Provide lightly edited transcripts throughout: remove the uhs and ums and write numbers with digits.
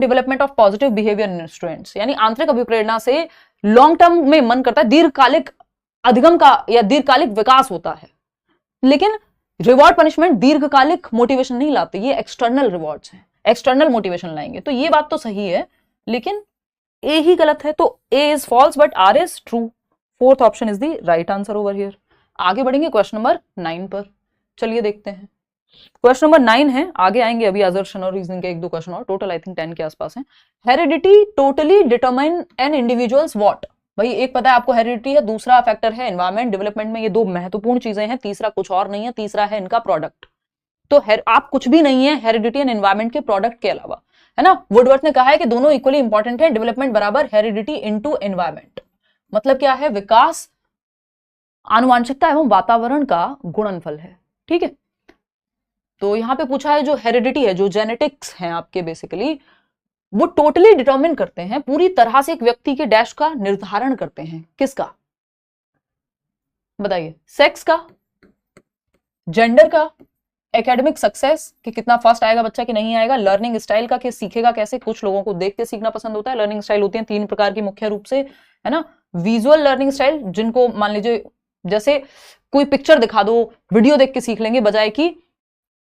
Development of positive behaviour in students, यानी आंतरिक अभिप्रेरणा से लॉन्ग टर्म में मन करता है, दीर्घकालिक अधिगम का या दीर्घकालिक विकास होता है। लेकिन रिवॉर्ड पनिशमेंट दीर्घकालिक मोटिवेशन नहीं लाते, ये एक्सटर्नल रिवॉर्ड्स हैं, एक्सटर्नल मोटिवेशन लाएंगे। तो ये बात तो सही है, लेकिन ए ही गलत है, तो A is false but R is true. Fourth option is the right answer over here. आगे बढ़ेंगे क्वेश्चन नंबर 9 पर, चलिए देखते हैं। क्वेश्चन नंबर 9 है, आगे आएंगे अभी असर्शन और रीजनिंग के 1-2 क्वेश्चन और, टोटल आई थिंक 10 के आसपास है। Heredity totally determine an individuals what. भाई एक पता है आपको हेरिडिटी है, दूसरा फैक्टर है एनवायरमेंट डेवलपमेंट में, ये 2 महत्वपूर्ण चीजें हैं, तीसरा कुछ और नहीं है, तीसरा है इनका प्रोडक्ट। तो आप कुछ भी नहीं है हेरिडिटी एंड एनवायरमेंट के प्रोडक्ट के अलावा, है ना। वुडवर्थ ने कहा है कि दोनों इक्वली इंपॉर्टेंट है, डेवलपमेंट बराबर हेरिडिटी इनटू एनवायरमेंट। मतलब क्या है, विकास आनुवांशिकता एवं वातावरण का गुणनफल है, ठीक है। तो यहां पे पूछा है जो हेरिडिटी है, जो जेनेटिक्स हैं आपके बेसिकली, वो टोटली डिटरमिन करते हैं, पूरी तरह से एक व्यक्ति के डैश का निर्धारण करते हैं। किसका बताइए, सेक्स का, जेंडर का, एकेडमिक सक्सेस कि कितना फास्ट आएगा बच्चा कि नहीं आएगा, लर्निंग स्टाइल का कि सीखेगा कैसे, कुछ लोगों को देख के सीखना पसंद होता है। लर्निंग स्टाइल होती है 3 प्रकार की मुख्य रूप से, है ना। विजुअल लर्निंग स्टाइल, जिनको मान लीजिए जैसे कोई पिक्चर दिखा दो, वीडियो देख के सीख लेंगे बजाय कि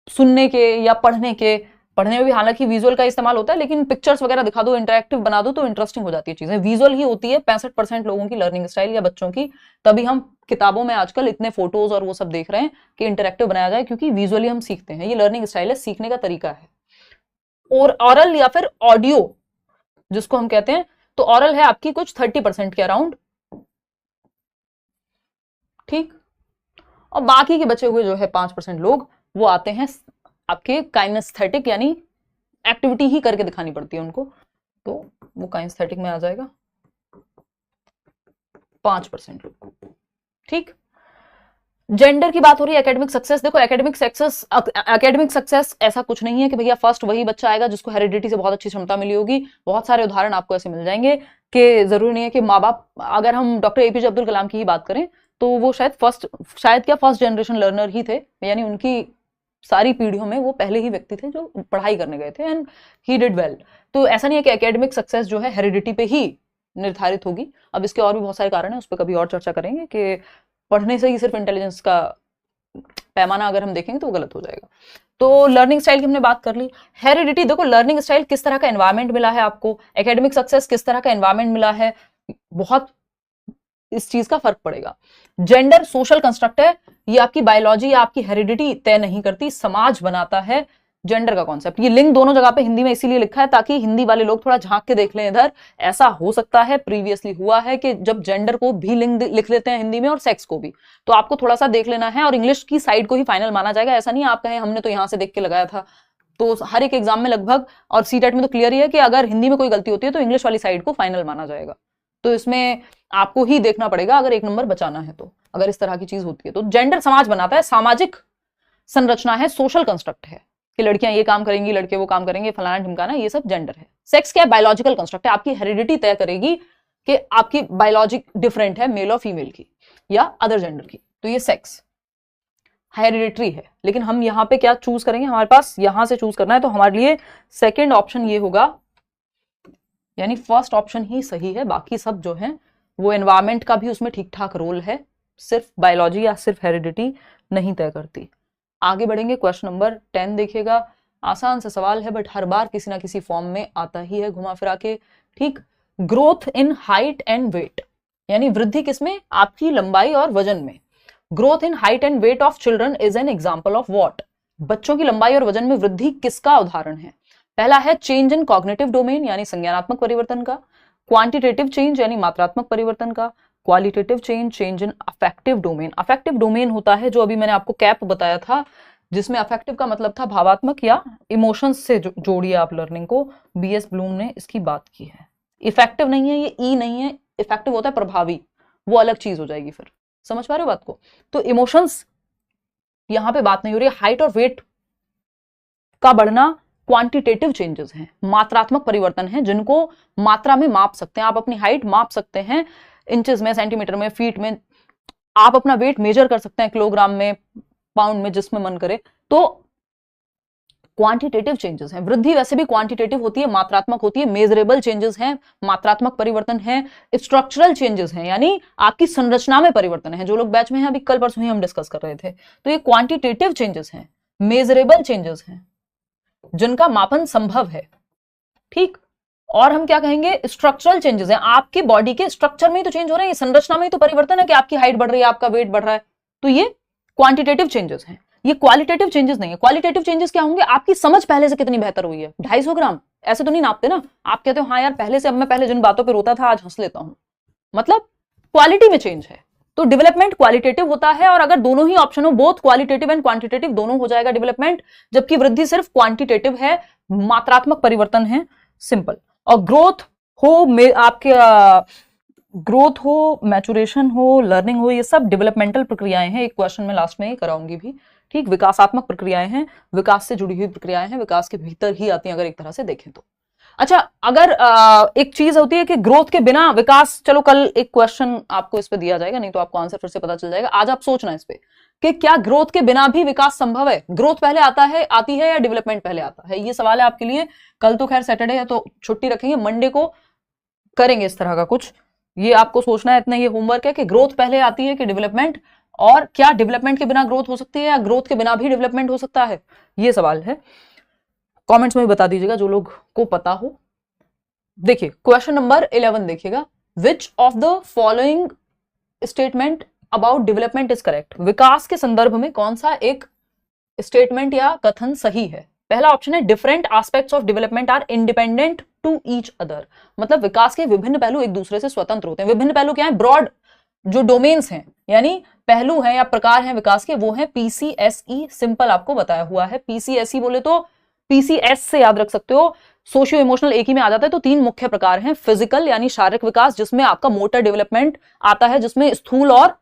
सुनने के या पढ़ने के। पढ़ने में भी हालांकि विजुअल का इस्तेमाल होता है, लेकिन पिक्चर्स वगैरह दिखा दो, इंटरेक्टिव बना दो तो इंटरेस्टिंग हो जाती है चीजें। विजुअल ही होती है 65% लोगों की लर्निंग स्टाइल या बच्चों की, तभी हम किताबों में आजकल इतने फोटोज और वो सब देख रहे हैं कि इंटरेक्टिव बनाया जाए, क्योंकि विजुअली हम सीखते हैं। ये लर्निंग स्टाइल है, सीखने का तरीका है। और ऑरल या फिर ऑडियो जिसको हम कहते हैं, तो ऑरल है आपकी कुछ 30% के अराउंड, ठीक। और बाकी के बचे हुए जो है 5% लोग, वो आते हैं आपके काइनेस्थेटिक, यानी एक्टिविटी ही करके दिखानी पड़ती है उनको, तो वो काइनेस्थेटिक में आ जाएगा 5% लोग, ठीक। जेंडर की बात हो रही है, एकेडमिक सक्सेस। देखो एकेडमिक सक्सेस ऐसा कुछ नहीं है कि भैया फर्स्ट वही बच्चा आएगा जिसको हेरिडिटी से बहुत अच्छी क्षमता मिली होगी। बहुत सारे उदाहरण आपको ऐसे मिल जाएंगे कि जरूरी नहीं है कि माँ बाप, अगर हम डॉक्टर एपीजे अब्दुल कलाम की ही बात करें तो वो शायद फर्स्ट जनरेशन लर्नर ही थे, यानी उनकी सारी पीढ़ियों में वो पहले ही व्यक्ति थे जो पढ़ाई करने गए थे, एंड ही डिड वेल। तो ऐसा नहीं है कि एकेडमिक सक्सेस जो है हेरिडिटी पे ही निर्धारित होगी। अब इसके और भी बहुत सारे कारण है, उस पर कभी और चर्चा करेंगे कि पढ़ने से ही सिर्फ इंटेलिजेंस का पैमाना अगर हम देखेंगे तो वो गलत हो जाएगा। तो लर्निंग स्टाइल की हमने बात कर ली। हेरिडिटी, देखो लर्निंग स्टाइल किस तरह का एनवायरमेंट मिला है आपको, एकेडमिक सक्सेस किस तरह का एनवायरमेंट मिला है, बहुत इस चीज का फर्क पड़ेगा। जेंडर सोशल कंस्ट्रक्ट है, ये आपकी बायोलॉजी या आपकी हेरिडिटी तय नहीं करती, समाज बनाता है जेंडर का कॉन्सेप्ट। ये लिंग दोनों जगह पे हिंदी में इसीलिए लिखा है ताकि हिंदी वाले लोग थोड़ा झांक के देख लें इधर। ऐसा हो सकता है, प्रीवियसली हुआ है कि जब जेंडर को भी लिंग लिख लेते हैं हिंदी में और सेक्स को भी, तो आपको थोड़ा सा देख लेना है और इंग्लिश की साइड को ही फाइनल माना जाएगा। ऐसा नहीं आप कहें हमने तो यहां से देख के लगाया था। तो हर एक एग्जाम में लगभग, और सीटेट में तो क्लियर ही है कि अगर हिंदी में कोई गलती होती है तो इंग्लिश वाली साइड को फाइनल माना जाएगा। तो इसमें आपको ही देखना पड़ेगा अगर 1 नंबर बचाना है तो, अगर इस तरह की चीज होती है तो। जेंडर समाज बनाता है, सामाजिक संरचना है, सोशल कंस्ट्रक्ट है कि लड़कियां ये काम करेंगी, लड़के वो काम करेंगे, फलाना ढिमकाना, ये सब जेंडर है। सेक्स क्या है, बायोलॉजिकल कंस्ट्रक्ट है, आपकी हेरिडिटी तय करेगी कि आपकी बायोलॉजिक डिफरेंट है मेल और फीमेल की या अदर जेंडर की, तो ये सेक्स हेरिडिटरी है। लेकिन हम यहाँ पे क्या चूज करेंगे, हमारे पास यहां से चूज करना है, तो हमारे लिए सेकेंड ऑप्शन ये होगा, यानी फर्स्ट ऑप्शन ही सही है। बाकी सब जो है वो एनवायरमेंट का भी उसमें ठीक ठाक रोल है, सिर्फ बायोलॉजी या सिर्फ हेरिडिटी नहीं तय करती। आगे बढ़ेंगे, क्वेश्चन नंबर 10 देखिएगा। आसान सा सवाल है बट हर बार किसी ना किसी फॉर्म में आता ही है घुमा फिरा के, ठीक। Growth in height and weight, यानी वृद्धि किसमें, आपकी लंबाई और वजन में। Growth in height and weight of children is an example of what. बच्चों की लंबाई और वजन में वृद्धि किसका उदाहरण है। पहला है चेंज इन कॉग्निटिव डोमेन, यानी संज्ञानात्मक परिवर्तन का। क्वांटिटेटिव चेंज यानी मात्रात्मक परिवर्तन का। Qualitative change, change in affective domain. Affective domain होता है जो अभी मैंने आपको कैप बताया था, जिसमें अफेक्टिव का मतलब था भावात्मक या इमोशंस से जोड़िए आप लर्निंग को। बीएस ब्लूम ने इसकी बात की है। इफेक्टिव नहीं है ये, ई नहीं है, इफेक्टिव होता है प्रभावी, वो अलग चीज हो जाएगी फिर। समझ पा रहे हो बात को। तो इमोशंस यहां पे बात नहीं हो रही है। हाइट और वेट का बढ़ना क्वांटिटेटिव चेंजेस हैं, मात्रात्मक परिवर्तन हैं जिनको मात्रा में माप सकते हैं। आप अपनी हाइट माप सकते हैं इंचेस में, सेंटीमीटर में, फीट में। आप अपना वेट मेजर कर सकते हैं किलोग्राम में, पाउंड में, जिसमें मन करे। तो क्वांटिटेटिव चेंजेस हैं। वृद्धि वैसे भी क्वांटिटेटिव होती है, मात्रात्मक होती है, मेजरेबल चेंजेस हैं, मात्रात्मक परिवर्तन है। स्ट्रक्चरल चेंजेस हैं, यानी आपकी संरचना में परिवर्तन है। जो लोग बैच में हैं, अभी कल परसों ही हम डिस्कस कर रहे थे। तो ये क्वांटिटेटिव चेंजेस हैं, मेजरेबल चेंजेस हैं, जिनका मापन संभव है। ठीक, और हम क्या कहेंगे, स्ट्रक्चरल चेंजेस हैं, आपके बॉडी के स्ट्रक्चर में ही तो चेंज हो रहे हैं, संरचना में ही तो परिवर्तन है कि आपकी हाइट बढ़ रही है, आपका वेट बढ़ रहा है। तो ये क्वांटिटेटिव चेंजेस हैं, ये क्वालिटेटिव चेंजेस नहीं है। क्वालिटेटिव चेंजेस क्या होंगे, आपकी समझ पहले से कितनी बेहतर हुई है। 250 ग्राम ऐसे तो नहीं नापते ना, आप कहते हो हाँ यार पहले से, अब मैं पहले जिन बातों पे रोता था आज हंस लेता हूं, मतलब क्वालिटी में चेंज है। तो डेवलपमेंट क्वालिटेटिव होता है, और अगर दोनों ही ऑप्शन हो, बोथ क्वालिटेटिव एंड क्वांटिटेटिव, दोनों हो जाएगा डेवलपमेंट। जबकि वृद्धि सिर्फ क्वांटिटेटिव है, मात्रात्मक परिवर्तन है, सिंपल। और ग्रोथ हो, आपके ग्रोथ हो, मैचुरेशन हो, लर्निंग हो, ये सब डेवलपमेंटल प्रक्रियाएं हैं। एक क्वेश्चन में लास्ट में ही कराऊंगी भी। ठीक, विकासात्मक प्रक्रियाएं हैं, विकास से जुड़ी हुई प्रक्रियाएं हैं, विकास के भीतर ही आती हैं अगर एक तरह से देखें तो। अच्छा, अगर एक चीज होती है कि ग्रोथ के बिना विकास, चलो कल एक क्वेश्चन आपको इस पे दिया जाएगा, नहीं तो आपको आंसर फिर से पता चल जाएगा। आज आप सोचना इस पे कि क्या ग्रोथ के बिना भी विकास संभव है। ग्रोथ पहले आती है या डेवलपमेंट पहले आता है, ये सवाल है आपके लिए। कल तो खैर सैटरडे है तो छुट्टी रखेंगे, मंडे को करेंगे इस तरह का कुछ। ये आपको सोचना है, इतना ये होमवर्क है कि ग्रोथ पहले आती है कि डेवलपमेंट, और क्या डेवलपमेंट के बिना ग्रोथ हो सकती है या ग्रोथ के बिना भी डेवलपमेंट हो सकता है, ये सवाल है। कमेंट्स में बता दीजिएगा जो लोग को पता हो। देखिए क्वेश्चन नंबर 11 देखिएगा, which of the following statement about development is correct. विकास के संदर्भ में कौन सा एक स्टेटमेंट या कथन सही है। पहला ऑप्शन है, different aspects of development are independent to each other. मतलब विकास के विभिन्न पहलू एक दूसरे से स्वतंत्र होते हैं। विभिन्न पहलू क्या है, ब्रॉड जो डोमेन्स हैं, यानी पहलू हैं या प्रकार हैं विकास के, वो है पीसीएसई। सिंपल आपको बताया हुआ है। पीसीएसई बोले तो पीसीएस से याद रख सकते हो, सोशियो इमोशनल एक ही में आ जाता है। तो 3 मुख्य प्रकार हैं, फिजिकल यानी शारीरिक विकास, जिसमें आपका मोटर डेवलपमेंट आता है, जिसमें स्थूल और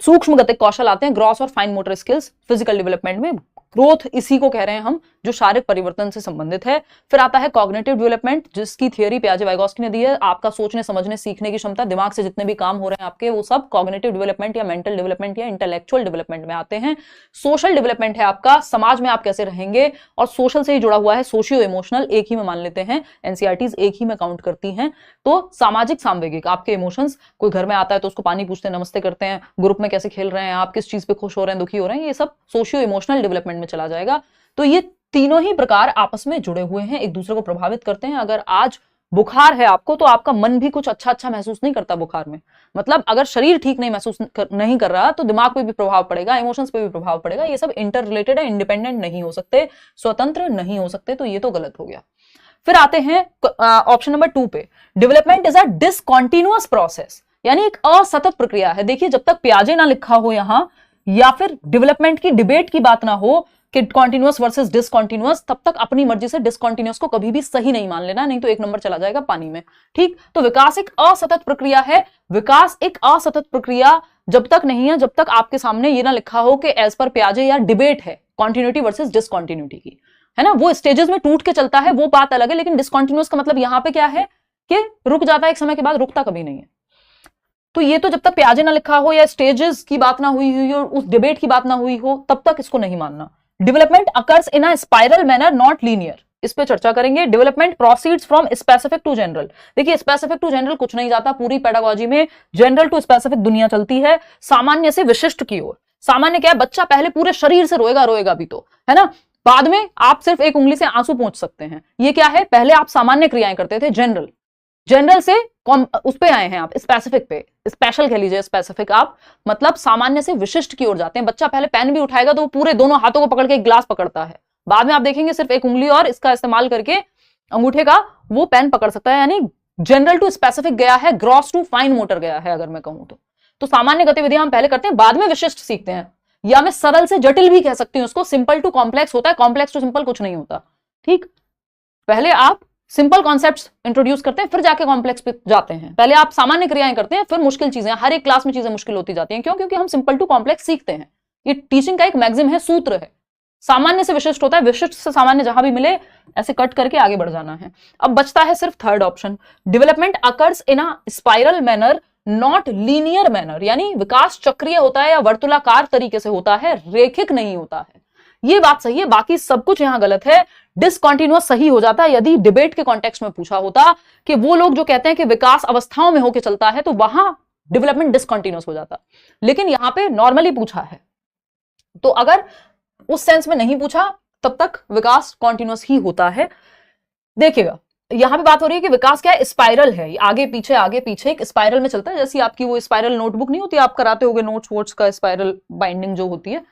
सूक्ष्म गतिक कौशल आते हैं, ग्रॉस और fine motor skills physical development में। ग्रोथ इसी को कह रहे हैं हम, जो शारीरिक परिवर्तन से संबंधित है। फिर आता है कॉग्निटिव डेवलपमेंट, जिसकी थियरी पियाजे वाइगोस्की ने दी है। आपका सोचने समझने सीखने की क्षमता, दिमाग से जितने भी काम हो रहे हैं आपके, वो सब कॉग्निटिव डेवलपमेंट या मेंटल डेवलपमेंट या इंटेलेक्चुअल डेवलपमेंट में आते हैं। सोशल डेवलपमेंट है आपका, समाज में आप कैसे रहेंगे, और सोशल से ही जुड़ा हुआ है सोशियो इमोशनल, एक ही में मान लेते हैं, एनसीईआरटीज एक ही में काउंट करती हैं। तो सामाजिक सामवेगिक, आपके इमोशंस, कोई घर में आता है तो उसको पानी पूछते हैं, नमस्ते करते हैं, ग्रुप में कैसे खेल रहे हैं आप, किस चीज पे खुश हो रहे हैं, दुखी हो रहे हैं, ये सब सोशियो इमोशनल डेवलपमेंट में चला जाएगा। तो ये तीनों ही प्रकार आपस में जुड़े हुए हैं, एक दूसरे को प्रभावित करते हैं। अगर आज बुखार है आपको, तो आपका मन भी कुछ अच्छा महसूस नहीं करता बुखार में। मतलब अगर शरीर ठीक नहीं महसूस नहीं कर रहा, तो दिमाग पे भी प्रभाव पड़ेगा, इमोशंस पे भी प्रभाव पड़ेगा। ये सब इंटर रिलेटेड है, इंडिपेंडेंट नहीं हो सकते, स्वतंत्र नहीं हो सकते। तो ये तो गलत हो गया। फिर आते हैं ऑप्शन नंबर 2 पे, development is a discontinuous process, यानी एक असतत प्रक्रिया है। देखिए, जब तक पियाजे ना लिखा हो यहां, या फिर डेवलपमेंट की डिबेट की बात ना हो कि कॉन्टिन्यूअस वर्सेस डिसकॉन्टिन्यूअस, तब तक अपनी मर्जी से डिसकॉन्टिन्यूअस को कभी भी सही नहीं मान लेना, नहीं तो 1 नंबर चला जाएगा पानी में। ठीक, तो विकास एक असतत प्रक्रिया है। विकास एक असतत प्रक्रिया जब तक नहीं है, जब तक आपके सामने ये ना लिखा हो कि एज पर पियाजे या डिबेट है कॉन्टिन्यूटी वर्सेस डिसकॉन्टिन्यूटी की, है ना। वो स्टेजेस में टूट के चलता है, वो बात अलग है। लेकिन डिसकॉन्टिन्यूअस का मतलब यहां पे क्या है कि रुक जाता है एक समय के बाद, रुकता कभी नहीं है। तो ये तो जब तक पियाजे ना लिखा हो या स्टेजेस की बात ना हुई हो, उस डिबेट की बात ना हुई हो, तब तक इसको नहीं मानना। Development occurs in a spiral manner not linear, इस पे चर्चा करेंगे। Development proceeds from specific to general. देखिए, स्पेसिफिक टू जनरल कुछ नहीं जाता, पूरी पेडागोजी में जनरल टू स्पेसिफिक दुनिया चलती है, सामान्य से विशिष्ट की ओर। सामान्य क्या है, बच्चा पहले पूरे शरीर से रोएगा भी तो, है ना, बाद में आप सिर्फ एक उंगली से आंसू पहुंच सकते हैं। ये क्या है, पहले आप सामान्य क्रियाएं करते थे, जनरल से उस पे आए हैं आप स्पेसिफिक पे, स्पेशल कह लीजिए, स्पेसिफिक आप मतलब सामान्य से विशिष्ट की ओर जाते हैं। बच्चा पहले पेन भी उठाएगा तो वो पूरे दोनों हाथों को पकड़ के एक ग्लास पकड़ता है, बाद में आप देखेंगे सिर्फ एक उंगली और इसका इस्तेमाल करके अंगूठे का वो पेन पकड़ सकता है। यानी जनरल टू स्पेसिफिक गया है, ग्रॉस टू फाइन मोटर गया है, अगर मैं कहूं तो सामान्य गतिविधियां हम पहले करते हैं, बाद में विशिष्ट सीखते हैं, या मैं सरल से जटिल भी कह सकती हूं उसको। सिंपल टू कॉम्प्लेक्स होता है, कॉम्प्लेक्स टू सिंपल कुछ नहीं होता। ठीक, पहले आप सिंपल कॉन्सेप्ट्स इंट्रोड्यूस करते हैं, फिर जाके कॉम्प्लेक्स पे जाते हैं। पहले आप सामान्य क्रियाएं करते हैं, फिर मुश्किल चीजें। हर एक क्लास में चीजें मुश्किल होती जाती हैं, क्यों? क्योंकि हम सिंपल टू कॉम्प्लेक्स सीखते हैं। ये टीचिंग का एक मैक्सिम है, सूत्र है। सामान्य से विशिष्ट होता है, विशिष्ट से सामान्य जहां भी मिले ऐसे कट करके आगे बढ़ जाना है। अब बचता है सिर्फ third option, development occurs in a spiral manner not linear manner, यानी विकास चक्रीय होता है या वर्तुलाकार तरीके से होता है, रेखिक नहीं होता है। ये बात सही है, बाकी सब कुछ यहां गलत है। डिसकंटिन्यूअस सही हो जाता है यदि डिबेट के कॉन्टेक्स्ट में पूछा होता कि वो लोग जो कहते हैं कि विकास अवस्थाओं में होकर चलता है, तो वहां डेवलपमेंट डिसकंटिन्यूअस हो जाता। लेकिन यहां पे नॉर्मली पूछा है, तो अगर उस सेंस में नहीं पूछा तब तक विकास कॉन्टिन्यूअस ही होता है। देखिएगा यहां पे बात हो रही है कि विकास क्या है, स्पाइरल है, आगे पीछे एक स्पाइरल में चलता है। जैसी आपकी वो स्पाइरल नोटबुक नहीं होती, आप कराते होगे नोट्स वोट्स का, स्पाइरल बाइंडिंग जो होती है,